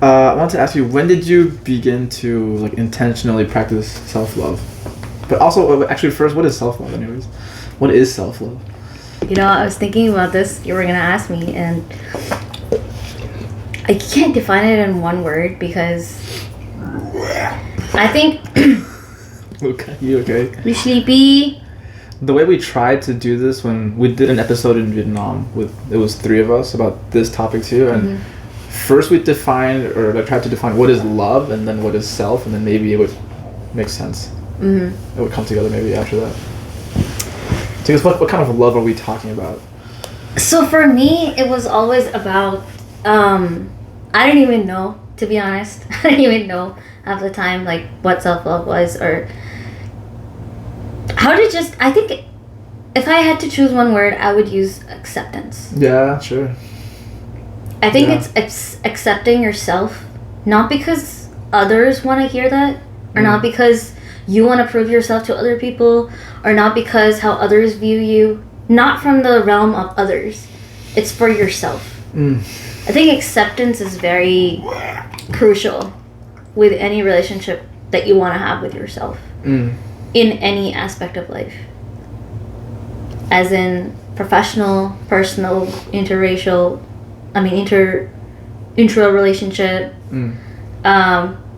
I want to ask you, when did you begin to like intentionally practice self-love? But also, actually, first, what is self-love, anyways? What is self-love? You know, I was thinking about this. You were gonna ask me, and I can't define it in one word because I think. Okay, you okay? You sleepy? The way we tried to do this when we did an episode in Vietnam it was 3 of us about this topic too, and first we defined or I tried to define what is love and then what is self, and then maybe it would make sense. It would come together maybe after that. So what kind of love are we talking about? So for me, it was always about I didn't even know, to be honest. I didn't even know half the time like what self-love was or how to just, I think if I had to choose one word, I would use acceptance. Yeah, sure. I think it's accepting yourself, not because others want to hear that, or not because you want to prove yourself to other people, or not because how others view you, not from the realm of others. It's for yourself. I think acceptance is very crucial with any relationship that you want to have with yourself. In any aspect of life, as in professional, personal, interracial, intra relationship,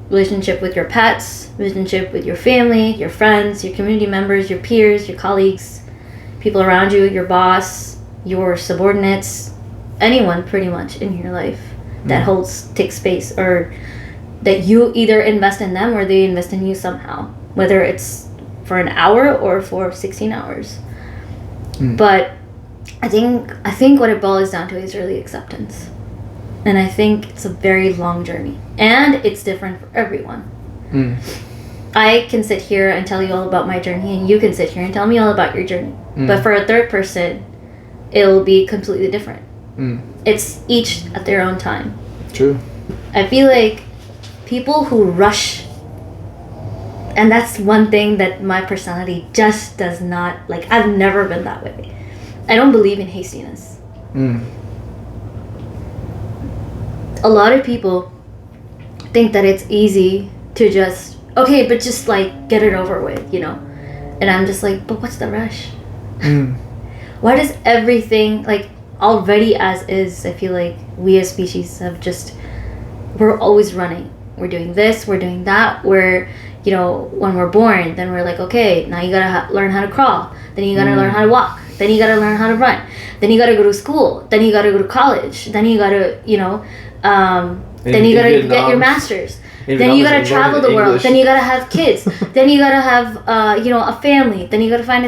relationship with your pets, relationship with your family, your friends, your community members, your peers, your colleagues, people around you, your boss, your subordinates, anyone pretty much in your life that takes space, or that you either invest in them or they invest in you somehow, whether it's for an hour or for 16 hours. But I think what it boils down to is really acceptance. And I think it's a very long journey. And it's different for everyone. I can sit here and tell you all about my journey, and you can sit here and tell me all about your journey. But for a third person, it'll be completely different. It's each at their own time. True. I feel like people who rush, and that's one thing that my personality just does not, like, I've never been that way. I don't believe in hastiness. A lot of people think that it's easy to just, okay, but just like get it over with, you know? And I'm just like, but what's the rush? Why does everything, like, already as is, I feel like we as species have just, we're always running. We're doing this, we're doing that, we're, you know, when we're born, then we're like, okay, now you gotta learn how to crawl, then you gotta learn how to walk, then you gotta learn how to run, then you gotta go to school, then you gotta go to college, then you gotta, you know, then you gotta get your master's, then you gotta travel the world, then you gotta have kids, then you gotta have, you know, a family, then you gotta find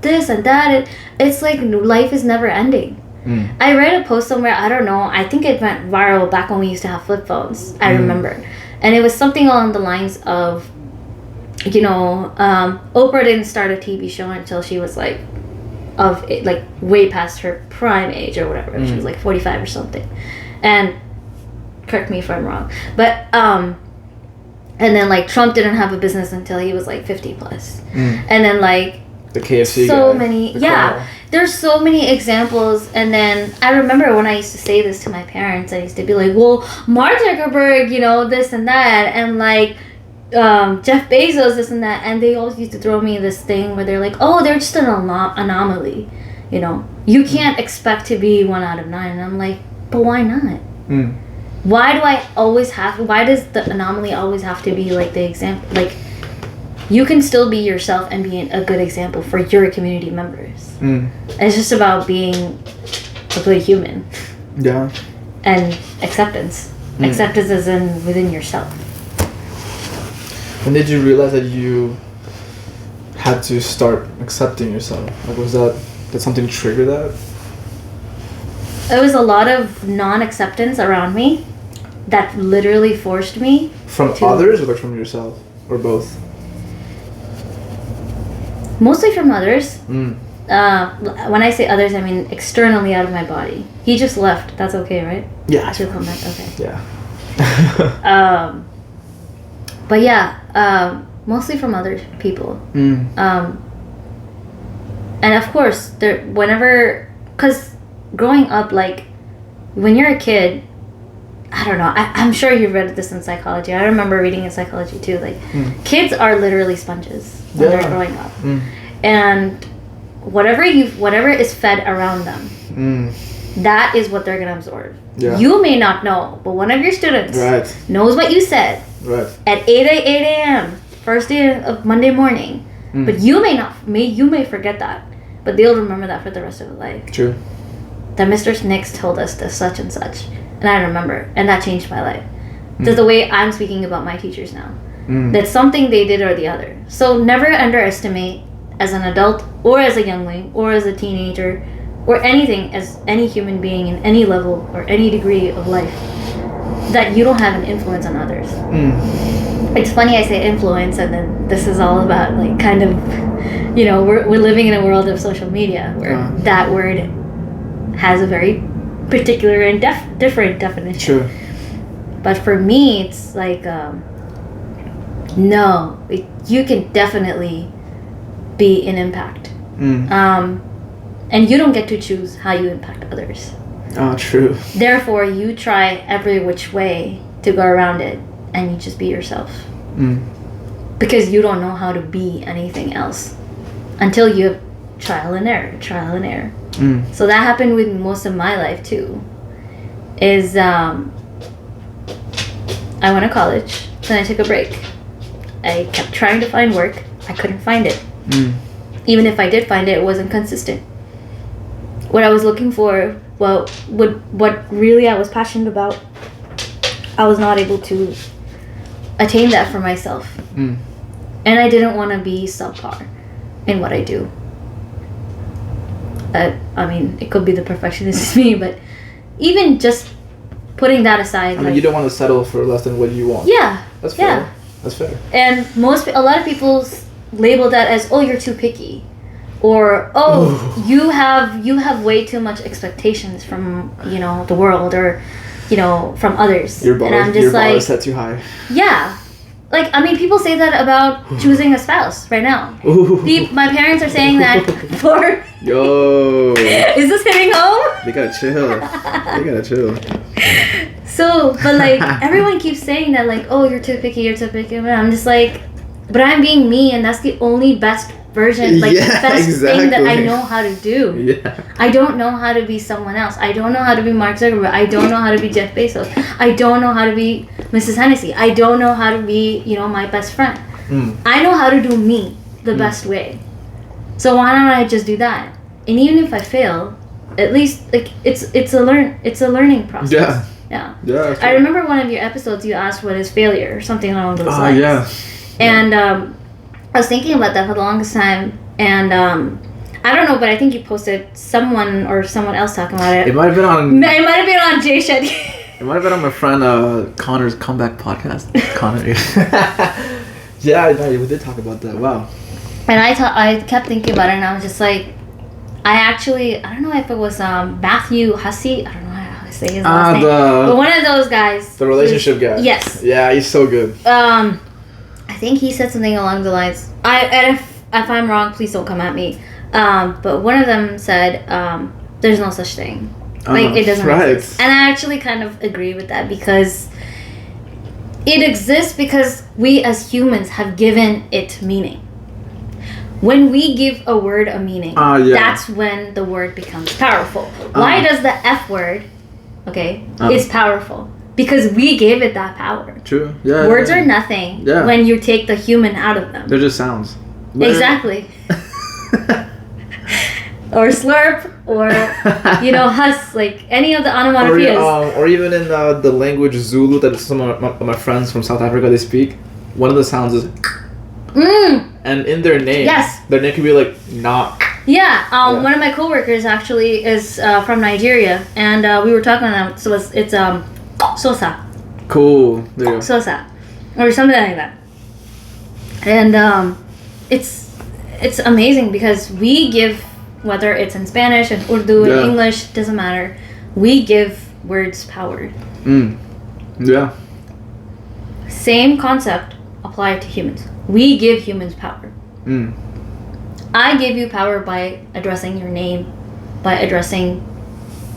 this and that. It's like life is never ending. I read a post somewhere, I don't know, I think it went viral back when we used to have flip phones, I remember. And it was something along the lines of, you know, Oprah didn't start a TV show until she was like way past her prime age or whatever. She was like 45 or something. And correct me if I'm wrong. But and then like Trump didn't have a business until he was like 50 plus. And then like the KFC so guy, many Carl. There's so many examples. And then I remember when I used to say this to my parents, I used to be like, well, Mark Zuckerberg, you know, this and that, and like Jeff Bezos, this and that, and they always used to throw me this thing where they're like, oh, they're just an anomaly, you know, you can't expect to be 1 out of 9. And I'm like, but why not? Why does the anomaly always have to be like the example? Like, you can still be yourself and be a good example for your community members. It's just about being a good human. Yeah. And acceptance. Acceptance is within yourself. When did you realize that you had to start accepting yourself? Like, did something trigger that? There was a lot of non-acceptance around me that literally forced me From others or like from yourself? Or both? Mostly from others. When I say others, I mean externally out of my body. He just left. That's okay, right? Yeah. She'll come back. Okay. Yeah. But yeah, mostly from other people. And of course, because growing up, like, when you're a kid, I don't know. I'm sure you've read this in psychology. I remember reading in psychology too. Like, kids are literally sponges when they're growing up, and whatever is fed around them, that is what they're gonna absorb. Yeah. You may not know, but one of your students knows what you said at 8 a.m. first day of Monday morning, but you may forget that, but they'll remember that for the rest of their life. True. That Mr. Nix told us this such and such. And I remember, and that changed my life. That's the way I'm speaking about my teachers now. That's something they did or the other. So never underestimate, as an adult or as a youngling or as a teenager or anything, as any human being in any level or any degree of life, that you don't have an influence on others. It's funny I say influence, and then this is all about like kind of, we're living in a world of social media where that word has a very particular and different definition. True. But for me, it's like, no, you can definitely be an impact. And you don't get to choose how you impact others. Oh, true. Therefore, you try every which way to go around it, and you just be yourself. Because you don't know how to be anything else until you have trial and error. So that happened with most of my life too. Is I went to college, then I took a break. I kept trying to find work. I couldn't find it. Even if I did find it, it wasn't consistent. What I was looking for, what really I was passionate about, I was not able to attain that for myself. And I didn't want to be subpar in what I do. I mean, it could be the perfectionist in me, but even just putting that aside, you don't want to settle for less than what you want. Yeah, that's fair. Yeah. That's fair. And a lot of people label that as, oh, you're too picky, or you have way too much expectations from the world, or from others. Your bar is set too high. Yeah. Like, I mean, people say that about choosing a spouse right now. My parents are saying that for... Yo. Is this hitting home? They gotta chill. So, but like, everyone keeps saying that, like, oh, you're too picky. And I'm just like, but I'm being me, and that's the only best version, like, the best thing that I know how to do. Yeah. I don't know how to be someone else. I don't know how to be Mark Zuckerberg. I don't know how to be Jeff Bezos. I don't know how to be Mrs. Hennessy. I don't know how to be, my best friend. I know how to do me the best way. So why don't I just do that? And even if I fail, at least, like, it's a learning process. Yeah. I remember one of your episodes, you asked what is failure or something along those lines. And I was thinking about that for the longest time, and I don't know, but I think you posted someone else talking about it. It might have been on Jay Shetty. It might have been on my friend Connor's comeback podcast. Connor. Yeah, we did talk about that. Wow. And I kept thinking about it, and I was just like, I don't know if it was Matthew Hussey. I don't know how to say his last name. But one of those guys. The relationship guy. Yes. Yeah, he's so good. I think he said something along the lines. If I'm wrong, please don't come at me. But one of them said, "There's no such thing. Like, it doesn't exist." And I actually kind of agree with that, because it exists because we as humans have given it meaning. When we give a word a meaning, that's when the word becomes powerful. Why does the F word, is powerful? Because we gave it that power. True. Yeah. Words are nothing when you take the human out of them. They're just sounds. Exactly. Or slurp, or huss, like any of the onomatopoeias. Or even in the language Zulu that some of my friends from South Africa, they speak. One of the sounds is. And in their name, their name could be like knock. Yeah. One of my coworkers actually is from Nigeria, and we were talking about that. So it's Sosa. Cool. There you go. Sosa, or something like that. And it's amazing because we give, whether it's in Spanish and Urdu and English, doesn't matter. We give words power. Yeah. Same concept applied to humans. We give humans power. I give you power by addressing your name, by addressing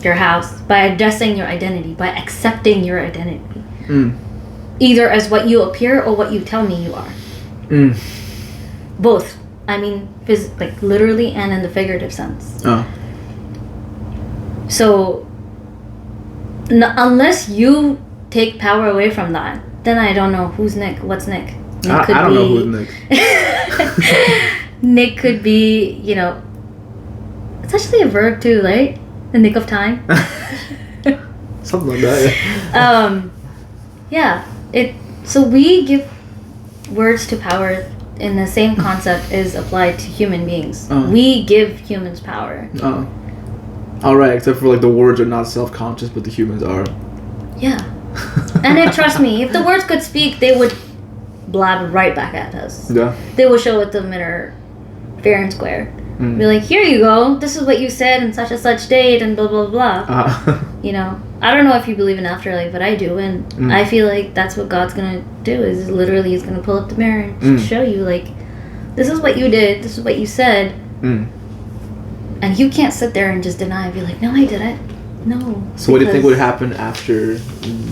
your house, by addressing your identity, by accepting your identity. Mm. Either as what you appear or what you tell me you are. Mm. Both. I mean, like literally and in the figurative sense. Oh. So, unless you take power away from that, then I don't know who's Nick. What's Nick? Nick I don't know who's Nick. Nick could be, you know, it's actually a verb too, right? The nick of time. Something like that. Yeah. Yeah. So we give words to power, in the same concept is applied to human beings. We give humans power. All right, except for like the words are not self-conscious, but the humans are. Yeah. And trust me, if the words could speak, they would blab right back at us. Yeah. They will show it to them in our fair and square. Be like, here you go. This is what you said in such and such date, and blah blah blah. You know, I don't know if you believe in afterlife, but I do, and I feel like that's what God's gonna do. Is literally He's gonna pull up the mirror and show you, like, this is what you did. This is what you said. And you can't sit there and just deny and be like, no, I didn't. No. So what do you think would happen after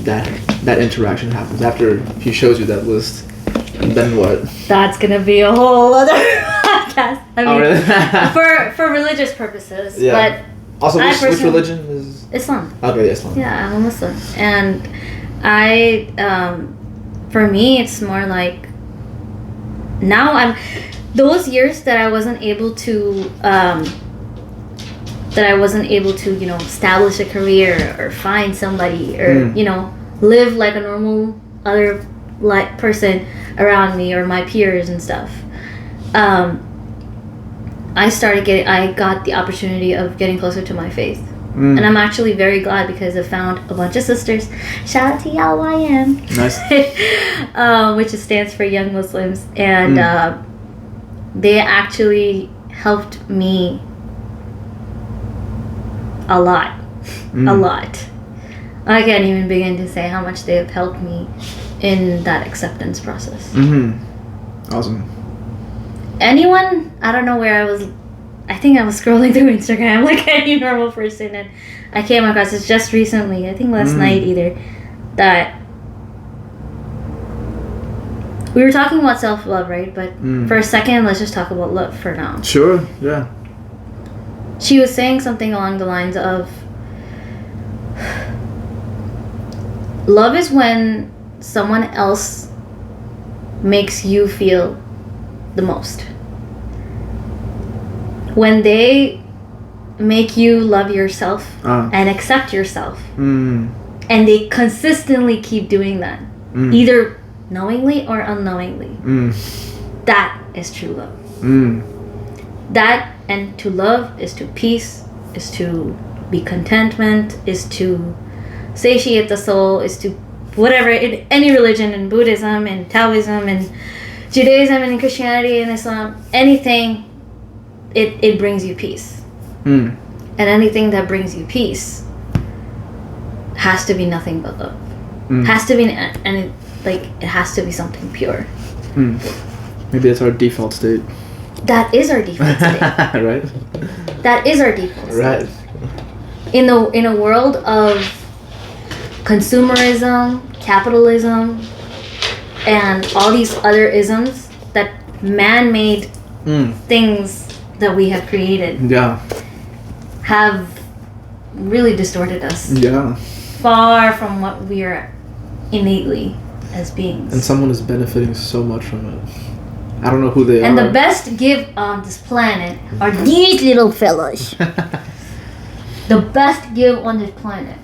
that interaction happens? After He shows you that list, and then what? That's gonna be a whole other podcast. I mean, really? for religious purposes. Yeah. But also, which religion is? Islam. Okay, Islam. Yeah, I'm a Muslim, and for me, it's more like now those years that I wasn't able to. You know, establish a career or find somebody or, you know, live like a normal other person around me or my peers and stuff. I got the opportunity of getting closer to my faith. And I'm actually very glad because I found a bunch of sisters. Shout out to YM. Nice. Which stands for Young Muslims. And they actually helped me a lot. A lot. I can't even begin to say how much they have helped me in that acceptance process. Awesome. Anyone, I don't know where I think I was scrolling through Instagram like any normal person, and I came across this just recently, I think last night either, that we were talking about self-love, right? But for a second, let's just talk about love for now. Sure, yeah. She was saying something along the lines of, love is when someone else makes you feel the most. When they make you love yourself and accept yourself. And they consistently keep doing that. Either knowingly or unknowingly. That is true love. That, and to love is to peace, is to be contentment, is to satiate the soul, is to whatever, in any religion, in Buddhism, in Taoism, in Judaism, and in Christianity, and Islam, anything, it brings you peace. And anything that brings you peace has to be nothing but love. Has to be, and it has to be something pure. Maybe it's our default state. That is our default state. Right? That is our default state. Right. In a world of consumerism, capitalism, and all these other isms, that man-made things that we have created have really distorted us. Yeah. Far from what we are innately as beings. And someone is benefiting so much from it. I don't know who they are. And the best gift on this planet are these little fellas. The best gift on this planet.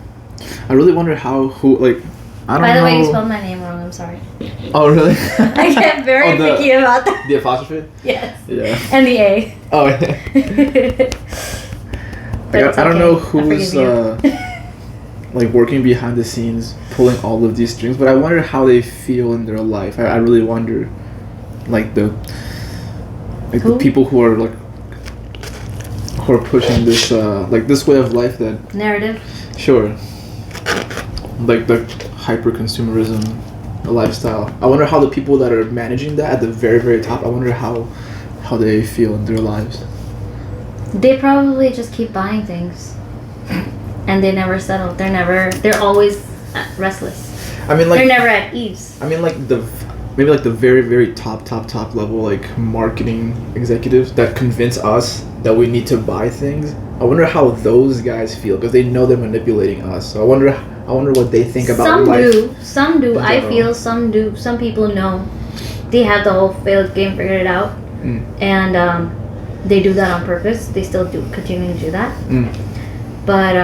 I really wonder I don't know. By the way, you spelled my name wrong. I'm sorry. Oh, really? I get very picky about that. The apostrophe? Yes. Yeah. And the A. Oh, yeah. I don't know who's working behind the scenes, pulling all of these strings, but I wonder how they feel in their life. I really wonder, the people who are pushing this this way of life, that narrative. Sure. The hyper consumerism, the lifestyle. I wonder how the people that are managing that at the very, very top, I wonder how they feel in their lives. They probably just keep buying things. and they never settle. They're always restless. I mean, like, they're never at ease. I mean, like maybe like the very, very top level, like marketing executives that convince us that we need to buy things. I wonder how those guys feel, because they know they're manipulating us. So I wonder what they think about life. Some do. I feel some do. Some people know. They have the whole failed game figured out, and they do that on purpose. They still continue to do that. But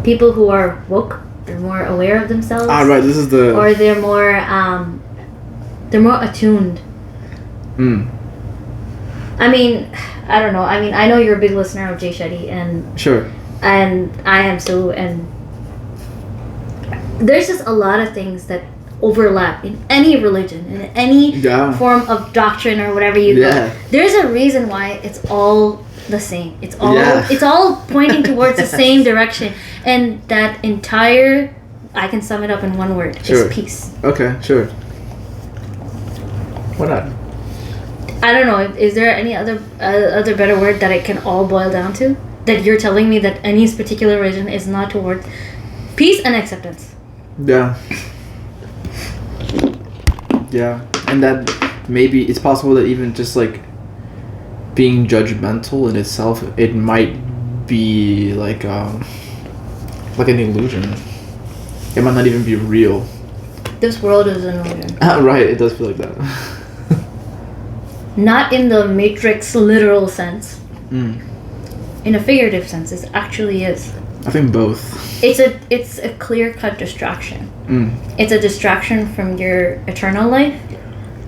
people who are woke, they're more aware of themselves. Right. This is the. Or they're more attuned. I mean, I don't know. I mean, I know you're a big listener of Jay Shetty, and sure. And I am too. And there's just a lot of things that overlap in any religion, in any form of doctrine or whatever you go. There's a reason why it's all the same. It's all pointing towards the same direction, and that entire, I can sum it up in one word: is peace. Okay, sure. Why not? I don't know. Is there any other better word that it can all boil down to? That you're telling me that any particular religion is not towards peace and acceptance. Yeah. Yeah, and that maybe it's possible that even just like being judgmental in itself, it might be like an illusion. It might not even be real. This world is an illusion. Right, it does feel like that. Not in the Matrix literal sense. In a figurative sense, it actually is. I think both. It's a clear-cut distraction. It's a distraction from your eternal life,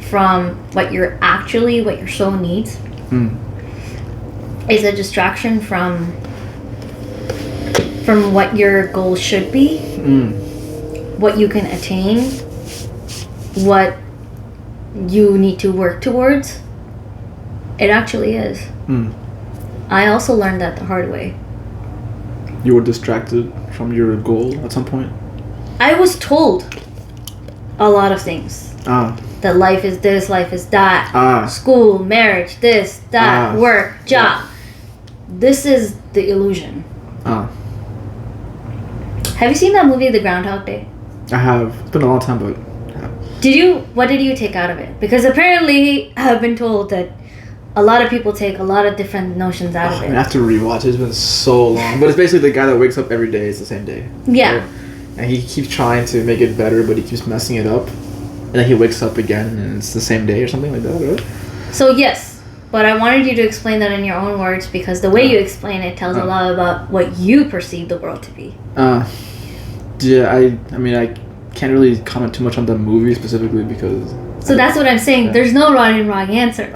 from what your soul needs. It's a distraction from what your goals should be, what you can attain, what you need to work towards. It actually is. I also learned that the hard way. You were distracted from your goal at some point? I was told a lot of things. That life is this, life is that. School, marriage, this, that, work, job. This is the illusion. Have you seen that movie, The Groundhog Day? I have. It's been a long time, but what did you take out of it? Because apparently I've been told that a lot of people take a lot of different notions out of it. I have to rewatch it. It's been so long. But it's basically the guy that wakes up every day. It's the same day. Yeah. So, and he keeps trying to make it better, but he keeps messing it up. And then he wakes up again, and it's the same day or something like that, right? So, yes. But I wanted you to explain that in your own words, because the way you explain it tells a lot about what you perceive the world to be. Yeah, I mean, I can't really comment too much on the movie specifically because... So that's what I'm saying. There's no right and wrong answer.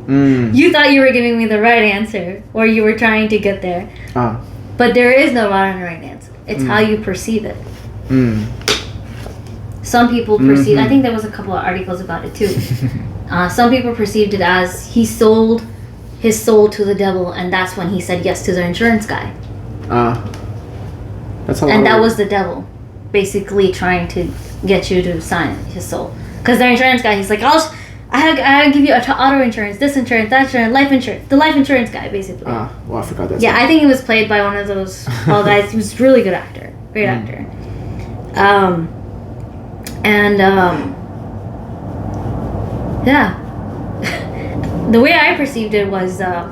You thought you were giving me the right answer, or you were trying to get there. But there is no right and right answer. It's how you perceive it. Some people perceive... I think there was a couple of articles about it too. Some people perceived it as he sold his soul to the devil, and that's when he said yes to the insurance guy. And that was the devil, basically trying to get you to sign his soul. Because the insurance guy, he's like, I'll give you auto insurance, this insurance, that insurance, life insurance. The life insurance guy, basically. Well, I forgot that. Yeah, I think he was played by one of those tall guys. He was a really good actor. Great actor. Yeah. The way I perceived it was that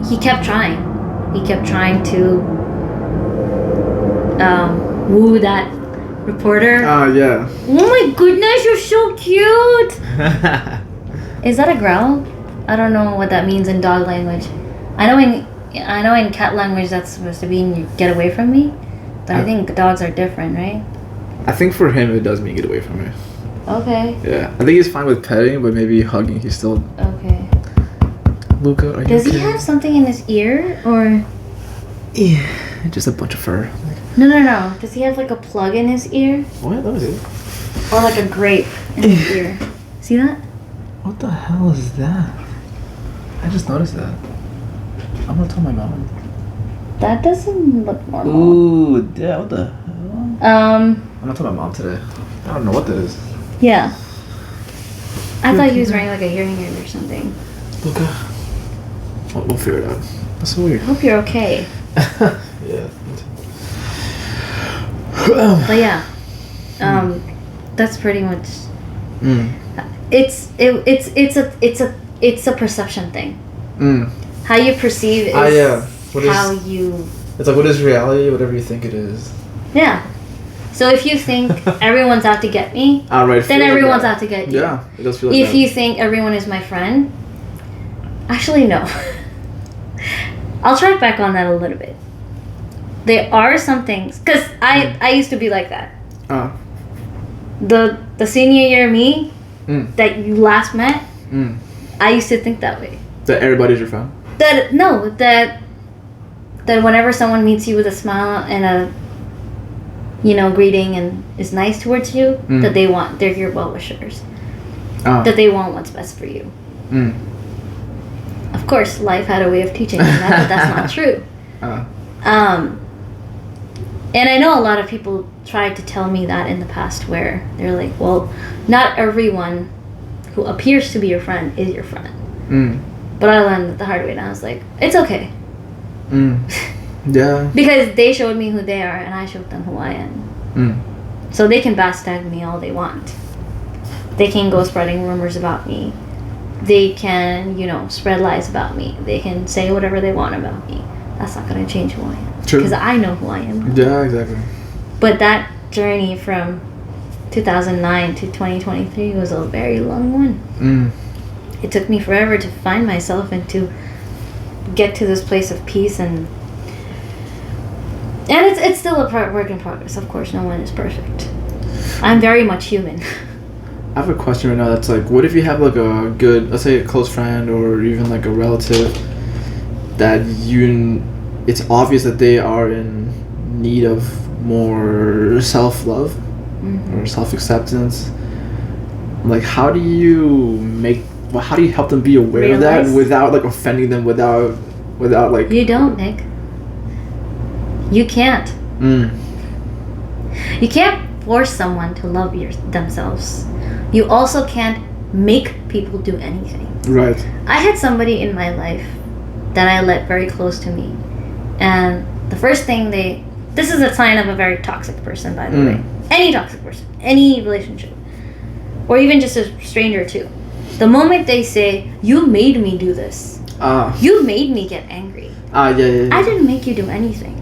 he kept trying. He kept trying to woo that reporter. Yeah. Oh my goodness, you're so cute! Is that a growl? I don't know what that means in dog language. I know in cat language that's supposed to mean get away from me, but I think dogs are different, right? I think for him it does mean get away from me. Okay. Yeah, I think he's fine with petting, but maybe hugging he's still... Okay. Luca, are you Does he have something in his ear, or...? Yeah, just a bunch of fur. No. Does he have like a plug in his ear? What? Let me see. Or like a grape in his ear. See that? What the hell is that? I just noticed that. I'm gonna tell my mom. That doesn't look normal. Ooh, yeah, what the hell? I'm gonna tell my mom today. I don't know what that is. Yeah. I thought he was wearing like a hearing aid or something. Luca. We'll figure it out. That's so weird. I hope you're okay. Yeah. But yeah, that's pretty much. It's a perception thing. How you perceive is how you. It's like, what is reality? Whatever you think it is. Yeah. So if you think everyone's out to get me, then everyone's out to get you. Yeah, it does feel like if that. you think everyone is my friend, actually no. I'll track back on that a little bit. There are some things, because I used to be like that. The senior year me that you last met, I used to think that way. That everybody's your friend? That whenever someone meets you with a smile and a greeting and is nice towards you, that they're your well-wishers. That they want what's best for you. Of course, life had a way of teaching me that that's not true. And I know a lot of people tried to tell me that in the past, where they're like, well, not everyone who appears to be your friend is your friend. But I learned it the hard way, and I was like, it's okay. Yeah. Because they showed me who they are, and I showed them who I am. So they can backstab me all they want. They can go spreading rumors about me. They can, spread lies about me. They can say whatever they want about me. That's not going to change who I am. True. Because I know who I am. Yeah, exactly. But that journey from 2009 to 2023 was a very long one. It took me forever to find myself and to get to this place of peace, and it's still a work in progress. Of course, no one is perfect. I'm very much human. I have a question right now that's like, what if you have like a good, let's say a close friend or even like a relative that it's obvious that they are in need of more self-love or self-acceptance. Like, how do you help them be aware of that without like offending them, without like... You don't, Nick. You can't. You can't force someone to love themselves. You also can't make people do anything. Right. I had somebody in my life that I let very close to me, and the first thing this is a sign of a very toxic person, by the way. Any toxic person, any relationship, or even just a stranger too. The moment they say, you made me do this, you made me get angry. Yeah. I didn't make you do anything.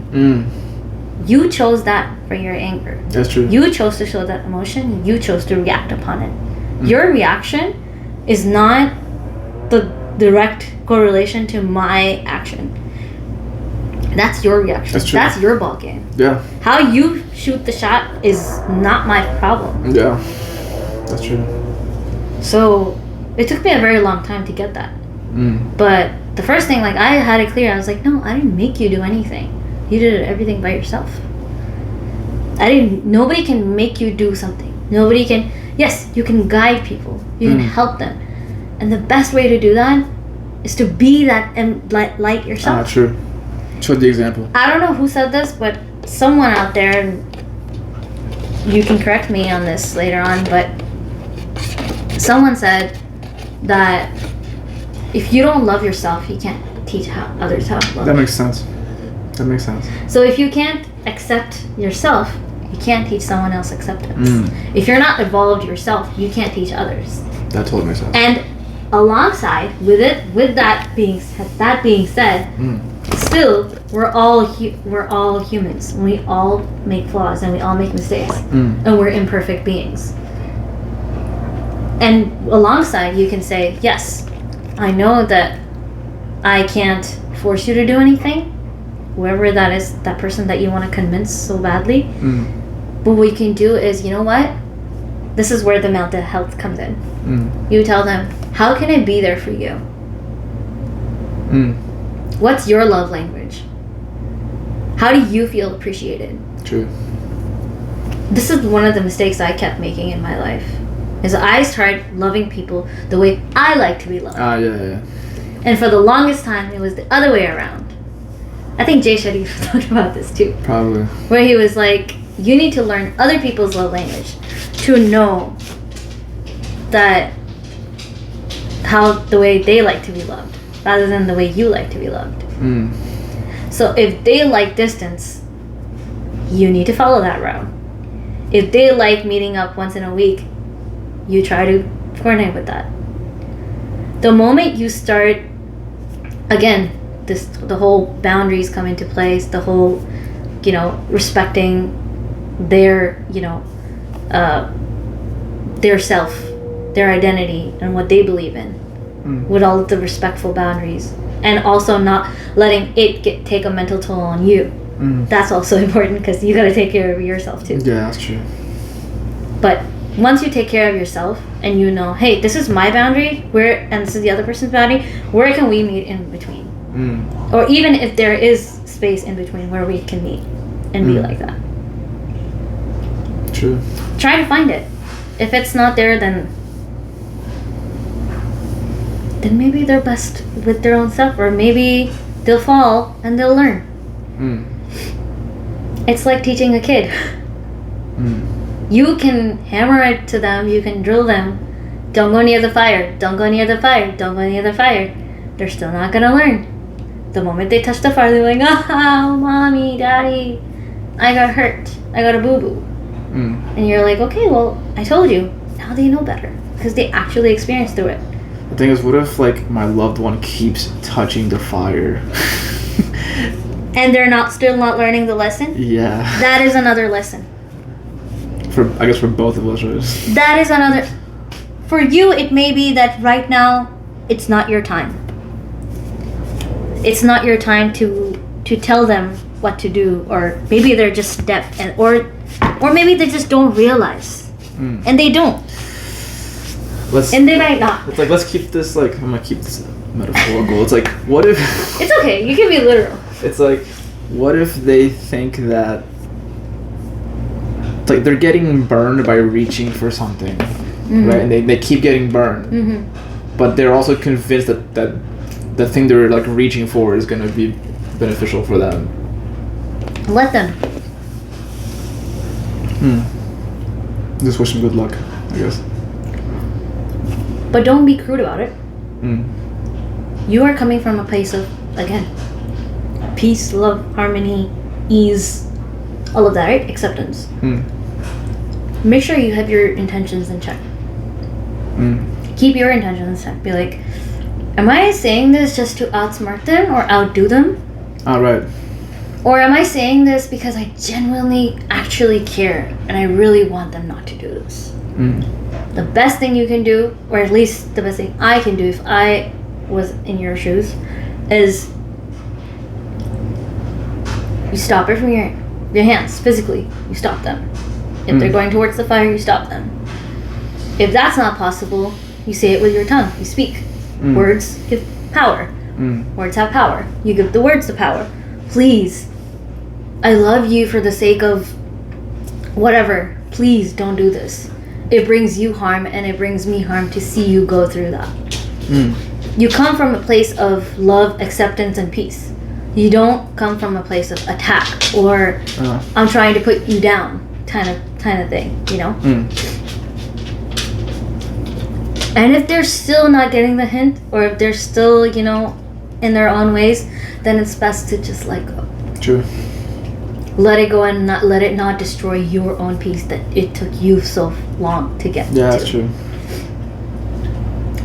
You chose that for your anger. That's true. You chose to show that emotion. You chose to react upon it. Your reaction is not the direct correlation to my action. That's your reaction. That's true. That's your ball game. Yeah. How you shoot the shot is not my problem. Yeah. That's true. So it took me a very long time to get that. But the first thing, like, I had it clear. I was like, no, I didn't make you do anything. You did everything by yourself. Nobody can make you do something. Nobody can. Yes, you can guide people. You can help them. And the best way to do that is to be that light yourself. True. Show the example. I don't know who said this, but someone out there, and you can correct me on this later on, but someone said that if you don't love yourself, you can't teach others how to love. That makes sense. So if you can't accept yourself, you can't teach someone else acceptance. If you're not evolved yourself, you can't teach others. That totally makes sense. And alongside with that being said, still we're all humans. We all make flaws and we all make mistakes, and we're imperfect beings. And alongside, you can say, yes, I know that I can't force you to do anything, whoever that is, that person that you want to convince so badly. But what you can do is, you know what? This is where the mental health comes in. You tell them, how can I be there for you? What's your love language? How do you feel appreciated? True. This is one of the mistakes I kept making in my life. Is I started loving people the way I like to be loved. Yeah. And for the longest time, it was the other way around. I think Jay Shetty talked about this too. Probably. Where he was like, you need to learn other people's love language to know that the way they like to be loved, rather than the way you like to be loved. So if they like distance, you need to follow that route. If they like meeting up once in a week, you try to coordinate with that. The moment you start, again, the whole boundaries come into place, the whole, respecting their, their self, their identity, and what they believe in, with all of the respectful boundaries, and also not letting it take a mental toll on you. That's also important, because you got to take care of yourself too. Yeah, that's true. But once you take care of yourself and you know, hey, this is my boundary, and this is the other person's boundary, where can we meet in between? Or even if there is space in between where we can meet and be like that. True. Try to find it. If it's not there, then maybe they're best with their own stuff, or maybe they'll fall and they'll learn. It's like teaching a kid. You can hammer it to them, you can drill them. Don't go near the fire, don't go near the fire, don't go near the fire. They're still not gonna learn. The moment they touch the fire, they're like, oh, mommy, daddy, I got hurt, I got a boo-boo. And you're like, okay, well, I told you. Now they know better, because they actually experienced through it. The thing is, what if, like, my loved one keeps touching the fire? And they're still not learning the lesson? Yeah. That is another lesson. I guess for both of us, right? That is another... For you, it may be that right now, it's not your time. It's not your time to tell them what to do, or maybe they're just deaf, or maybe they just don't realize. And they don't. And they might not. It's like, let's keep this, like, I'm gonna keep this metaphorical. It's like, what if... It's okay, you can be literal. It's like, what if they think that, it's like they're getting burned by reaching for something, right? And they keep getting burned. But they're also convinced that the thing they're, like, reaching for is gonna be beneficial for them. Let them. Just wish them good luck, I guess. But don't be crude about it. You are coming from a place of, again, peace, love, harmony, ease, all of that, right? Acceptance. Make sure you have your intentions in check. Keep your intentions in check. Be like, am I saying this just to outsmart them or outdo them? Right. Or am I saying this because I genuinely actually care and I really want them not to do this? The best thing you can do, or at least the best thing I can do if I was in your shoes, is you stop it from your hands, physically. You stop them. If they're going towards the fire, you stop them. If that's not possible, you say it with your tongue. You speak. Words give power. Words have power. You give the words the power. Please, I love you for the sake of whatever. Please don't do this. It brings you harm and it brings me harm to see you go through that. You come from a place of love, acceptance, and peace. You don't come from a place of attack or I'm trying to put you down kind of thing, you know? And if they're still not getting the hint, or if they're still, in their own ways, then it's best to just let go. True. Let it go and let it not destroy your own peace that it took you so long to get to. Yeah, that's true.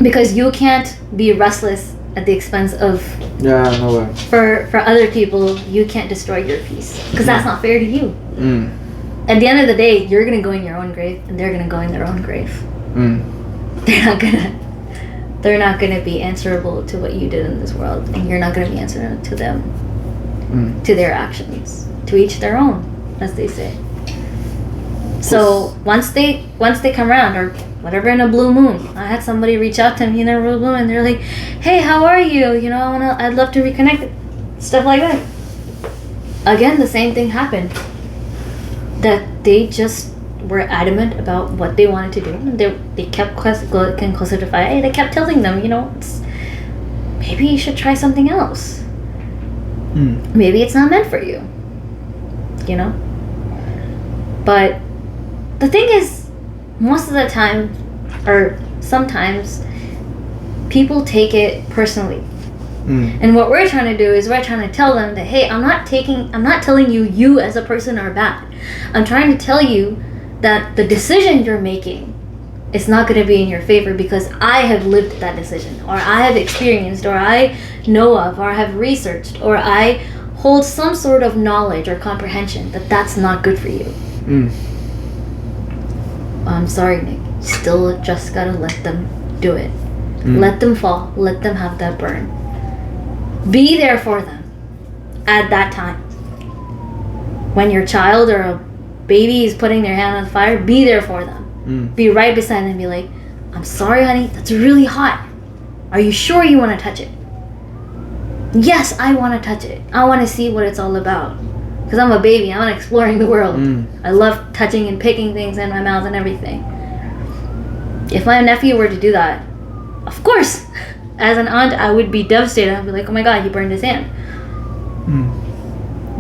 Because you can't be restless at the expense of... Yeah, no way. For other people, you can't destroy your peace. Because that's not fair to you. At the end of the day, you're going to go in your own grave, and they're going to go in their own grave. They're not gonna be answerable to what you did in this world, and you're not gonna be answerable to them, to their actions. To each their own, as they say. So once they come around, or whatever, in a blue moon, I had somebody reach out to me in a blue moon, and they're like, "Hey, how are you? I'd love to reconnect," stuff like that. Again, the same thing happened. That they just were adamant about what they wanted to do, and they kept getting closer to fire. They kept telling them, maybe you should try something else. Maybe it's not meant for you. But the thing is, most of the time, or sometimes, people take it personally. And what we're trying to do is we're trying to tell them that, hey, I'm not telling you as a person are bad. I'm trying to tell you that the decision you're making is not going to be in your favor because I have lived that decision, or I have experienced, or I know of, or have researched, or I hold some sort of knowledge or comprehension that that's not good for you. I'm sorry, Nick. Still just gotta let them do it. Let them fall. Let them have that burn. Be there for them at that time. When your child or a baby is putting their hand on the fire, be there for them. Be right beside them and be like, I'm sorry, honey, that's really hot. Are you sure you want to touch it? Yes, I want to touch it. I want to see what it's all about. Because I'm a baby. I'm exploring the world. I love touching and picking things in my mouth and everything. If my nephew were to do that, of course, as an aunt, I would be devastated. I'd be like, oh my god, he burned his hand.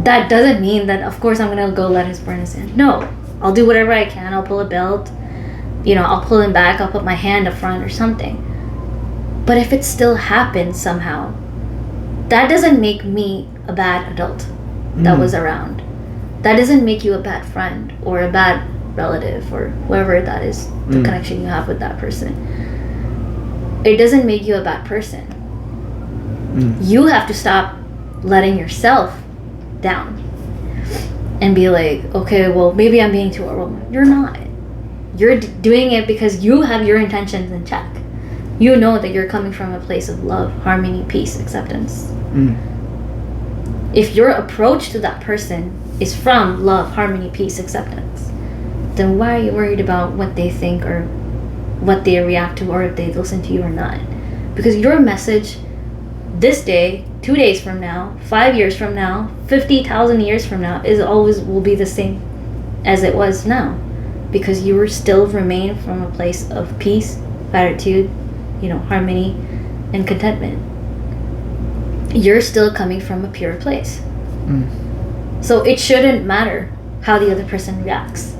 That doesn't mean that, of course, I'm going to go let him burn his hand. No. I'll do whatever I can. I'll pull a belt. I'll pull him back. I'll put my hand up front or something. But if it still happens somehow, that doesn't make me a bad adult that was around. That doesn't make you a bad friend or a bad relative or whoever that is, the connection you have with that person. It doesn't make you a bad person. You have to stop letting yourself down and be like, okay, well, maybe I'm being too overwhelming. You're not. You're doing it because you have your intentions in check. You know that you're coming from a place of love, harmony, peace, acceptance. If your approach to that person is from love, harmony, peace, acceptance, then why are you worried about what they think or what they react to or if they listen to you or not? Because your message this day, 2 days from now, 5 years from now, 50,000 years from now will be the same as it was now, because you will still remain from a place of peace, gratitude, harmony, and contentment. You're still coming from a pure place. So it shouldn't matter how the other person reacts,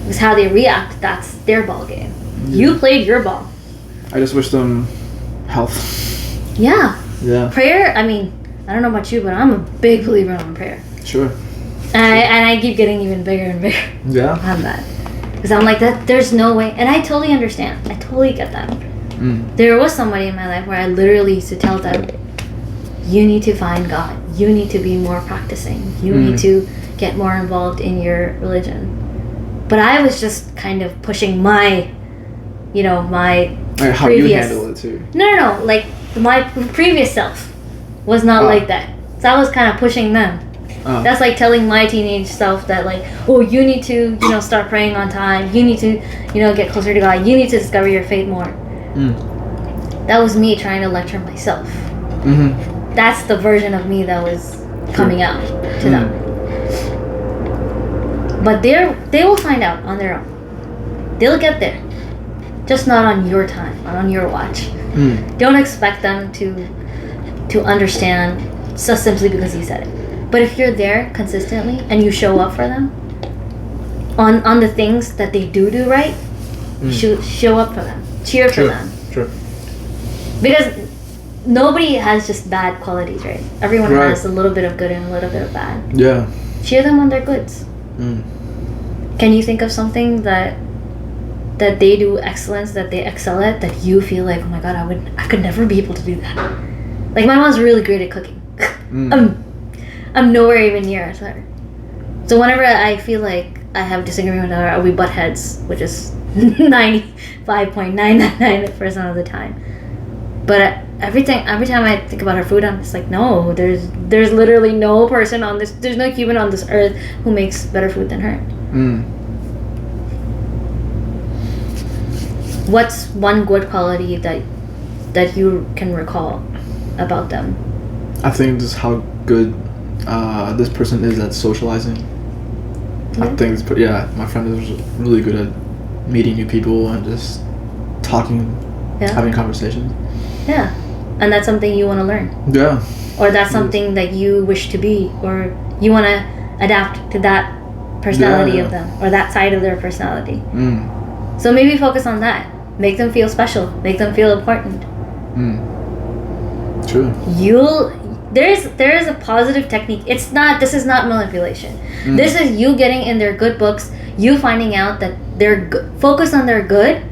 because how they react, that's their ball game. You played your ball. I just wish them health. Yeah. Prayer, I don't know about you, but I'm a big believer in prayer. Sure. And I keep getting even bigger and bigger. Yeah. On that. Because I'm like, that. There's no way. And I totally understand. I totally get that. There was somebody in my life where I literally used to tell them, you need to find God. You need to be more practicing. You need to get more involved in your religion. But I was just kind of pushing my, my how previous... you handle it too. No. Like, my previous self was not like that. So I was kind of pushing them. That's like telling my teenage self that, like, oh, you need to, start praying on time. You need to, get closer to God. You need to discover your faith more. That was me trying to lecture myself. That's the version of me that was coming out to them. But they will find out on their own. They'll get there. Just not on your time, not on your watch. Don't expect them to understand just simply because you said it. But if you're there consistently and you show up for them on the things that they do right, show up for them. Cheer for them. True. Because nobody has just bad qualities, right? Everyone has a little bit of good and a little bit of bad. Yeah. Cheer them on their goods. Can you think of something that they do excellence, that they excel at, that you feel like, oh my god, I could never be able to do that? Like, my mom's really great at cooking. I'm nowhere even near her. So whenever I feel like I have disagreement with her, we butt heads, which is 95.999% of the time. But every time I think about her food, I'm just like, no, there's literally no person on this, there's no human on this earth who makes better food than her. What's one good quality that you can recall about them? I think just how good this person is at socializing. I think my friend is really good at meeting new people and just talking, having conversations. Yeah, and that's something you want to learn. Yeah. Or that's something that you wish to be, or you want to adapt to that personality of them, or that side of their personality. So maybe focus on that. Make them feel special. Make them feel important. True. There is a positive technique. This is not manipulation. This is you getting in their good books, you finding out that they're focus on their good,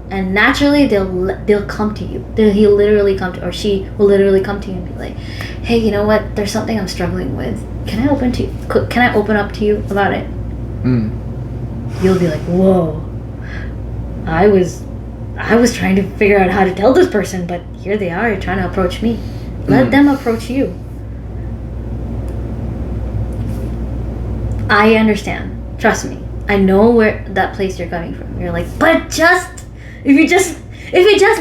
and naturally they'll come to you. He'll literally come to, or she will literally come to you and be like, hey, you know what, there's something I'm struggling with. Can I open up to you about it? You'll be like, whoa, I was trying to figure out how to tell this person, but here they are trying to approach me. Let them approach you. I understand. Trust me. I know where that place you're coming from. You're like, but if you just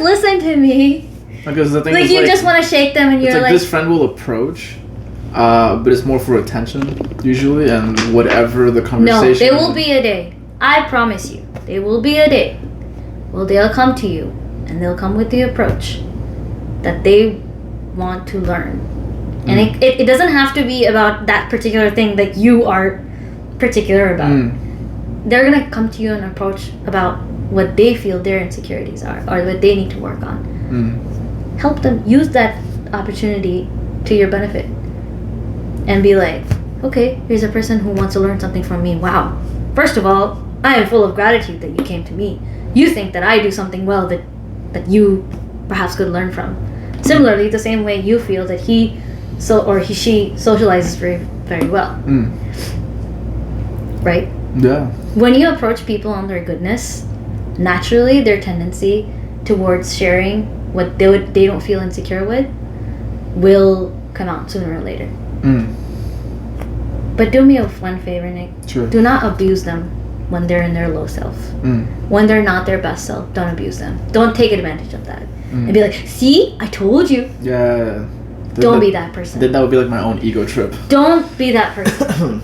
listen to me. Because the thing like is, you just want to shake them, and you're like, this friend will approach, but it's more for attention usually, and whatever the conversation. No, there will be a day. I promise you, there will be a day. Well, they'll come to you, and they'll come with the approach that they want to learn. And it doesn't have to be about that particular thing that you are particular about. They're gonna come to you and approach about what they feel their insecurities are, or what they need to work on. Help them use that opportunity to your benefit, and be like, okay, here's a person who wants to learn something from me. Wow, first of all, I am full of gratitude that you came to me. You think that I do something well that you perhaps could learn from. Similarly, the same way you feel that she socializes very, very well. Right? Yeah. When you approach people on their goodness, naturally their tendency towards sharing what they don't feel insecure with will come out sooner or later. But do me one favor, Nick. Sure. Do not abuse them when they're in their low self. When they're not their best self, don't abuse them. Don't take advantage of that. And be like, see, I told you. Yeah. Don't be that person. Then that would be like my own ego trip. Don't be that person.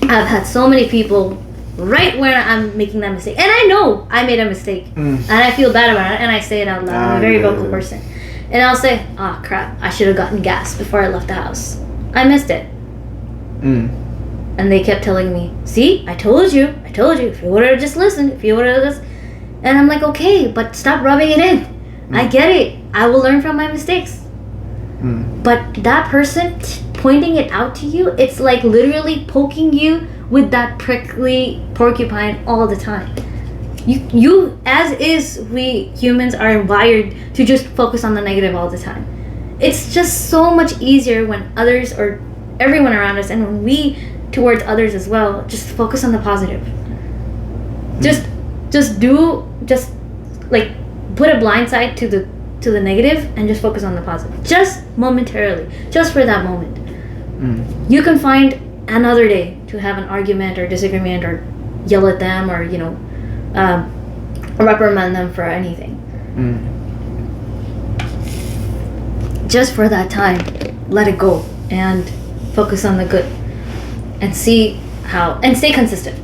I've had so many people right when I'm making that mistake. And I know I made a mistake. And I feel bad about it. And I say it out loud. I'm a very vocal person. And I'll say, oh, crap. I should have gotten gas before I left the house. I missed it. And they kept telling me, see, I told you. If you would have just listened. And I'm like, okay, but stop rubbing it in. I get it. I will learn from my mistakes. But that person pointing it out to you, it's like literally poking you with that prickly porcupine all the time. You as is, we humans are wired to just focus on the negative all the time. It's just so much easier when others, or everyone around us, and when we towards others as well, just focus on the positive. Just like put a blind side to the negative and just focus on the positive. Just momentarily, just for that moment. You can find another day to have an argument or disagreement, or yell at them, or reprimand them for anything. Just for that time, let it go and focus on the good, and see how, and stay consistent.